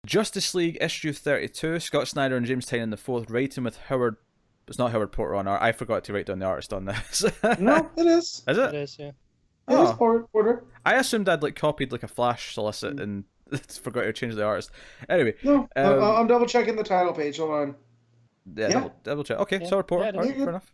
Justice League issue 32. Scott Snyder and James Tynion the fourth, writing with Howard. It's not Howard Porter on art. I forgot to write down the artist on this. No, it is. Is It it? is, yeah. It is Oh, Porter. I assumed I'd like copied like a Flash solicit and forgot to change the artist. Anyway, No, I'm double checking the title page. Hold on. yeah, Yeah. Double check. Okay, Yeah. so Porter. Yeah, it is. Alright, fair enough.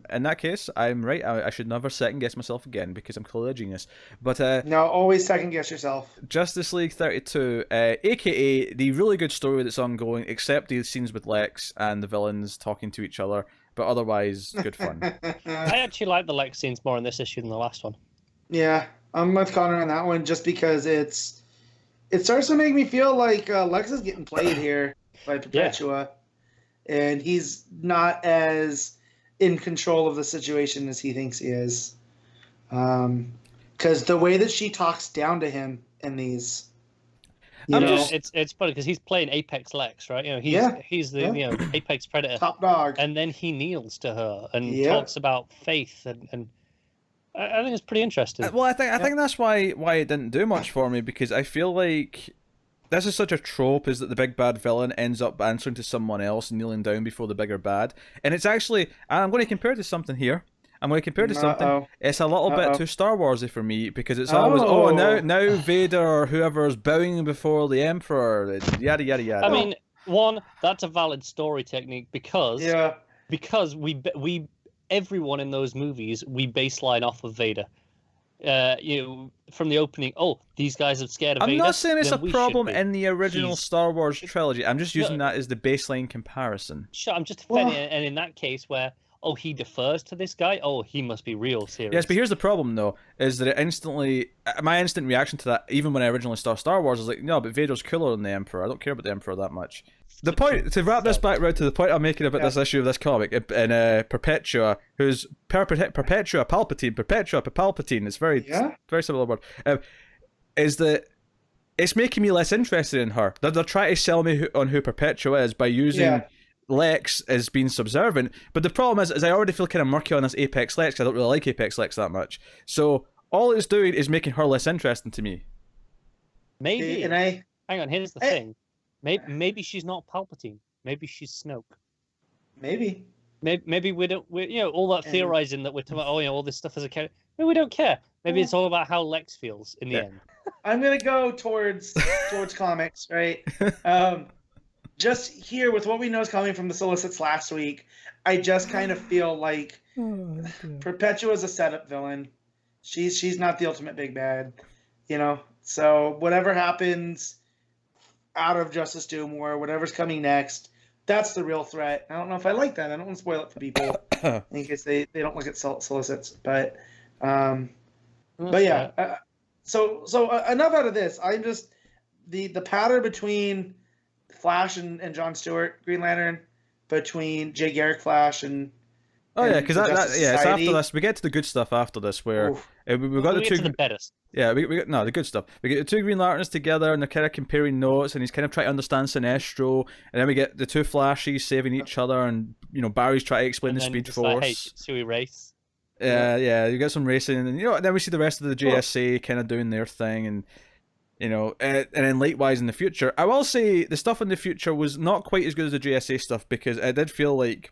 In that case, I'm right. I should never second guess myself again because I'm clearly a genius. But No, always second guess yourself. Justice League 32, aka the really good story that's ongoing, except the scenes with Lex and the villains talking to each other, but otherwise good fun. I actually like the Lex scenes more in this issue than the last one. Yeah, I'm with Connor on that one just because it starts to make me feel like Lex is getting played here by Perpetua, and he's not as in control of the situation as he thinks he is. Because the way that she talks down to him in these, it's funny because he's playing Apex Lex, right? He's the Apex Predator, top dog, and then he kneels to her and talks about faith, and I think it's pretty interesting. Well, I think that's why it didn't do much for me, because I feel like this is such a trope, is that the big bad villain ends up answering to someone else, kneeling down before the bigger bad. And it's actually, I'm going to compare it to something here. It's a little bit too Star Warsy for me, because it's always, now Vader or whoever is bowing before the Emperor, yada yada yada. I mean, one, that's a valid story technique because we everyone in those movies we baseline off of Vader. From the opening, these guys are scared of Vader. I'm not saying it's a problem in the original He's- Star Wars trilogy. I'm just using that as the baseline comparison. Sure, I'm just defending it, and in that case where he defers to this guy, he must be real serious. Yes, but here's the problem, though, is that my instant reaction to that, even when I originally saw Star Wars, is like, no, but Vader's cooler than the Emperor. I don't care about the Emperor that much. The point, to wrap this back round to the point I'm making about this issue of this comic, and Perpetua, who's Perpetua Palpatine, it's very similar word, is that it's making me less interested in her. They're trying to sell me on who Perpetua is by using Lex as being subservient, but the problem is I already feel kind of murky on this Apex Lex. I don't really like Apex Lex that much, so all it's doing is making her less interesting to me. Maybe, hang on, here's the thing. Maybe she's not Palpatine. Maybe she's Snoke. Maybe we don't. All that theorizing that we're talking about. All this stuff as a character. Maybe we don't care. Maybe it's all about how Lex feels in the end. I'm gonna go towards comics, right? Just here with what we know is coming from the solicits last week, I just kind of feel like Perpetua is a setup villain. She's not the ultimate big bad, So whatever happens out of Justice Doom or whatever's coming next, that's the real threat. I don't know if I like that. I don't want to spoil it for people in case they don't look at solicits. But yeah. So enough out of this. I'm just the pattern between Flash and John Stewart, Green Lantern, between Jay Garrick Flash and because it's after this. We get to the good stuff after this, where we've got the better. Yeah, we got the good stuff. We get the two Green Lanterns together, and they're kind of comparing notes, and he's kind of trying to understand Sinestro, and then we get the two Flashes saving each other, and Barry's trying to explain the Speed Force. Like, hey, should we race? Yeah, you get some racing, and then we see the rest of the JSA kind of doing their thing, and and then likewise in the future. I will say the stuff in the future was not quite as good as the JSA stuff, because I did feel like,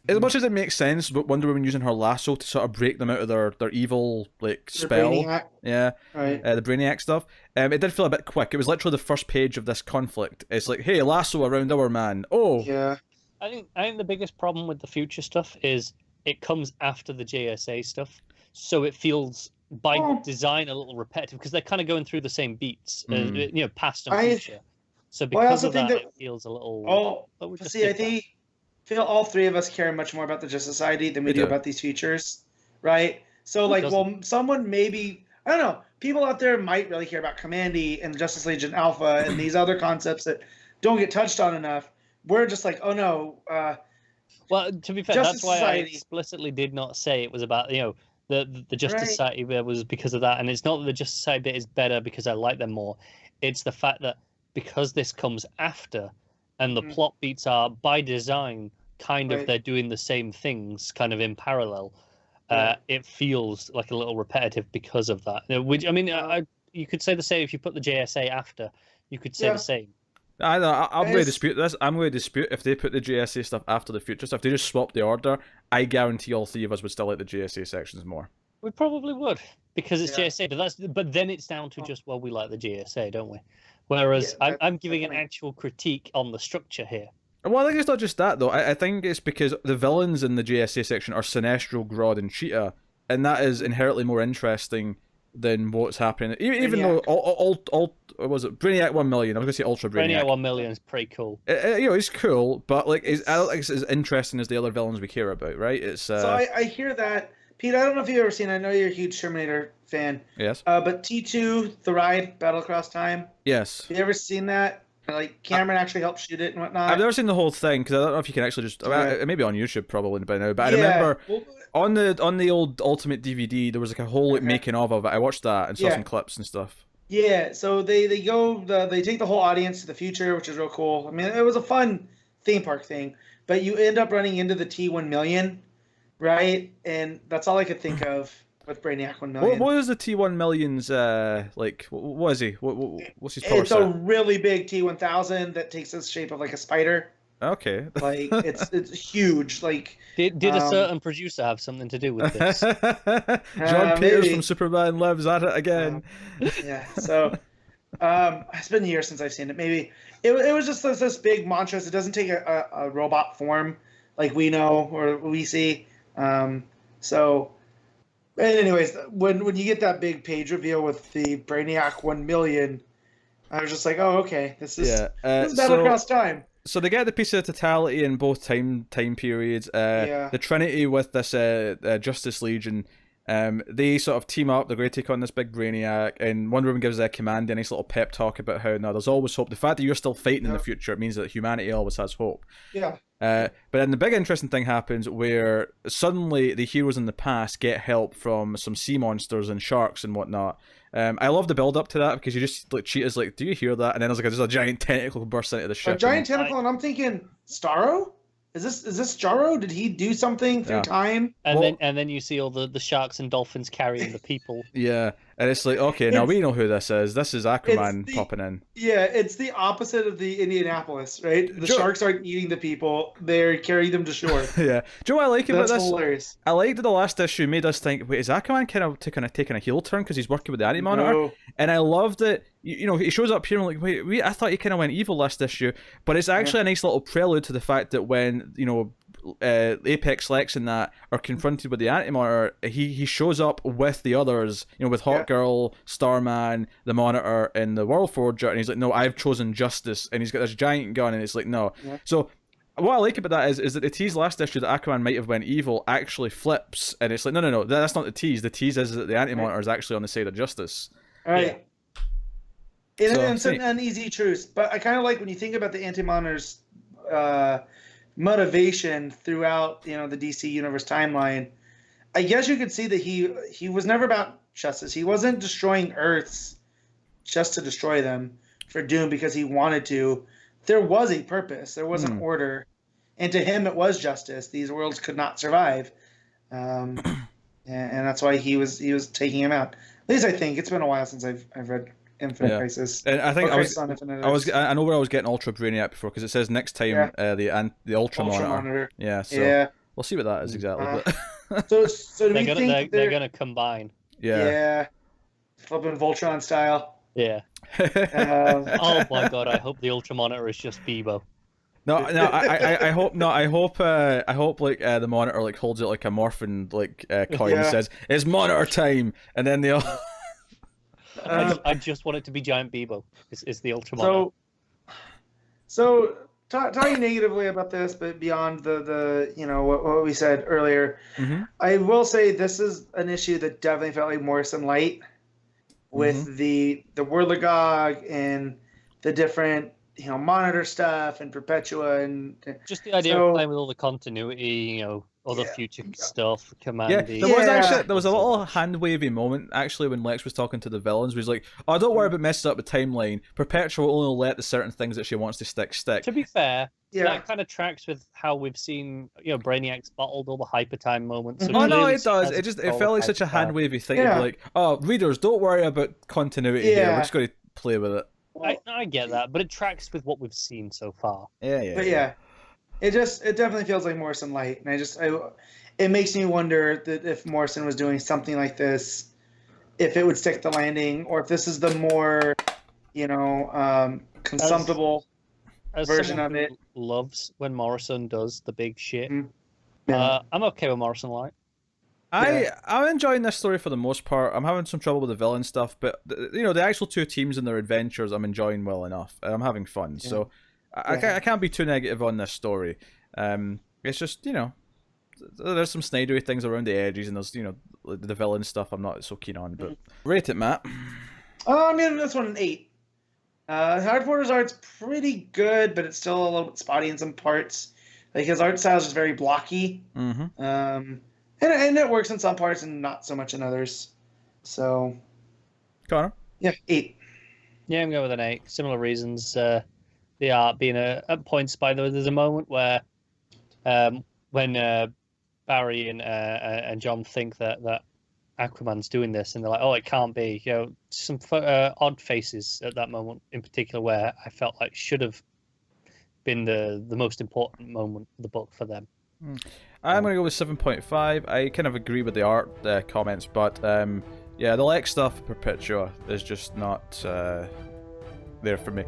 as much as it makes sense, but Wonder Woman using her lasso to sort of break them out of their evil spell, Brainiac. The Brainiac stuff, it did feel a bit quick. It was literally the first page of this conflict. It's like, hey, lasso around our man. Yeah. I think the biggest problem with the future stuff is it comes after the JSA stuff, so it feels by design a little repetitive because they're kind of going through the same beats, past and future. So because of that, it feels a little. I feel all three of us care much more about the Justice Society than we do about these features, right? So someone maybe, I don't know, people out there might really care about Commandy and Justice Legion Alpha and these other concepts that don't get touched on enough. We're just like, oh no. Well, to be fair, that's why I explicitly did not say it was about the Justice Society was because of that, and it's not that the Justice Society bit is better because I like them more. It's the fact that because this comes after, and the plot beats are by design kind of they're doing the same things kind of in parallel. It feels like a little repetitive because of that. Which I mean, you could say the same if you put the JSA after, you could say the same. I'm going to dispute this. I'm going to dispute if they put the JSA stuff after the future stuff. If they just swap the order, I guarantee all three of us would still like the JSA sections more. We probably would, because it's JSA. But then it's down to just, well, we like the JSA, don't we? Whereas I'm giving an actual critique on the structure here. Well, I think it's not just that, though. I think it's because the villains in the JSA section are Sinestro, Grodd, and Cheetah, and that is inherently more interesting than what's happening. Even though all was it Brainiac 1 million? I was going to say Ultra Brainiac. Brainiac 1 million is pretty cool. He's cool, but like, I don't think it's as interesting as the other villains we care about, right? It's So I hear that, Pete. I don't know if you've ever seen. I know you're a huge Terminator fan. Yes. But T2, the ride, Battle Across Time. Yes. Have you ever seen that? Like Cameron actually helped shoot it and whatnot. I've never seen the whole thing because I don't know if you can actually just. It may be on YouTube probably by now, but I remember on the old Ultimate DVD there was like a whole making of it. I watched that and saw some clips and stuff. Yeah, so they take the whole audience to the future, which is real cool. I mean, it was a fun theme park thing, but you end up running into the T1 million, right? And that's all I could think of with Brainiac 1 million. What is the T1 millions like? What is he? What's his power set? It's a really big T1000 that takes the shape of like a spider. Okay. Like it's huge. Like did a certain producer have something to do with this? John Peters from Superman Lives at it again. Yeah. So it's been years since I've seen it. Maybe it was just this big monstrous. It doesn't take a robot form like we know or we see. So. And anyways, when you get that big page reveal with the Brainiac 1 million, I was just like, oh, okay, this is Battle Across Time. So they get the piece of totality in both time periods. The Trinity with this Justice Legion, they sort of team up. They're going to take on this big Brainiac, and Wonder Woman gives a command, a nice little pep talk about how there's always hope. The fact that you're still fighting in the future, it means that humanity always has hope. Yeah. But then the big interesting thing happens where suddenly the heroes in the past get help from some sea monsters and sharks and whatnot. I love the build up to that because you just like Cheetah's like, do you hear that? And then there's like just a giant tentacle bursts into the ship. A giant tentacle, and I'm thinking, Starro? Is this Starro? Did he do something through time? And then you see all the sharks and dolphins carrying the people. Yeah, and it's like, okay, now we know who this is. This is Aquaman popping in. Yeah, it's the opposite of the Indianapolis, right? The sharks aren't eating the people; they're carrying them to shore. Yeah. Do you know what I like about this? That's hilarious. I liked that the last issue made us think, wait, is Aquaman kind of taking a heel turn because he's working with the Anti-Monitor? No. And I loved it. You know, he shows up here and I'm like, wait, I thought he kind of went evil last issue, but it's actually a nice little prelude to the fact that when Apex, Lex, and that are confronted with the Anti-Monitor, he shows up with the others, with Hawkgirl, Starman, the Monitor, and the World Forger, and he's like, no, I've chosen justice, and he's got this giant gun, and it's like, no. Yeah. So what I like about that is that the tease last issue that Aquaman might have went evil actually flips, and it's like, no, that's not the tease. The tease is that the Anti-Monitor is actually on the side of justice. All right. Yeah. It's an uneasy truth, but I kind of like when you think about the Anti-Monitor's motivation throughout, the DC Universe timeline. I guess you could see that he was never about justice. He wasn't destroying Earths just to destroy them for Doom because he wanted to. There was a purpose. There was an order, and to him it was justice. These worlds could not survive, and that's why he was taking him out. At least I think it's been a while since I've read Infinite Crisis. And I think I know where I was getting Ultra Brainiac before because it says next time the Ultra Monitor. Yeah, so we'll see what that is exactly. So do we think they're gonna combine? Yeah, flipping Voltron style. Yeah. Oh my god! I hope the Ultra Monitor is just Bebo. No, I hope like the Monitor like holds it like a morphin like coin and says it's Monitor time, and then they all. I just want it to be Giant Bebo. It's the Ultra Monitor. So talking negatively about this, but beyond the what we said earlier, I will say this is an issue that definitely felt like Morrison light with the Whirligog and the different Monitor stuff and Perpetua and just the idea of playing with all the continuity, all the future stuff, Commandy. Yeah, there was a little hand wavy moment actually when Lex was talking to the villains. Where he's like, "Oh, don't worry about messing up the timeline. Perpetua will only let the certain things that she wants to stick." To be fair, that kind of tracks with how we've seen, Brainiac's bottled all the hyper time moments. So no, it does. It felt like such a hand wavy thing. Yeah. Like, oh, readers, don't worry about continuity here. We're just going to play with it. I get that, but it tracks with what we've seen so far. But yeah, it definitely feels like Morrison light, and it makes me wonder that if Morrison was doing something like this, if it would stick the landing, or if this is the more, consumptible version of it. Loves when Morrison does the big shit. Mm-hmm. Yeah. I'm okay with Morrison light. I'm enjoying this story for the most part. I'm having some trouble with the villain stuff, but the actual two teams and their adventures I'm enjoying well enough. I'm having fun, so I can't be too negative on this story. It's just there's some Snydery things around the edges, and there's the villain stuff I'm not so keen on. But rate it, Matt. I'm giving this one an 8. Howard Porter's art's pretty good, but it's still a little bit spotty in some parts. Like his art style is just very blocky. Mm-hmm. And it works in some parts and not so much in others. So, Connor? Yeah, 8. Yeah, I'm going with an 8. Similar reasons. The art being at points, by the way, there's a moment where when Barry and John think that Aquaman's doing this, and they're like, "Oh, it can't be." Some odd faces at that moment in particular, where I felt like should have been the most important moment of the book for them. I'm going to go with 7.5. I kind of agree with the art comments, but the Lex stuff, Perpetua, is just not there for me.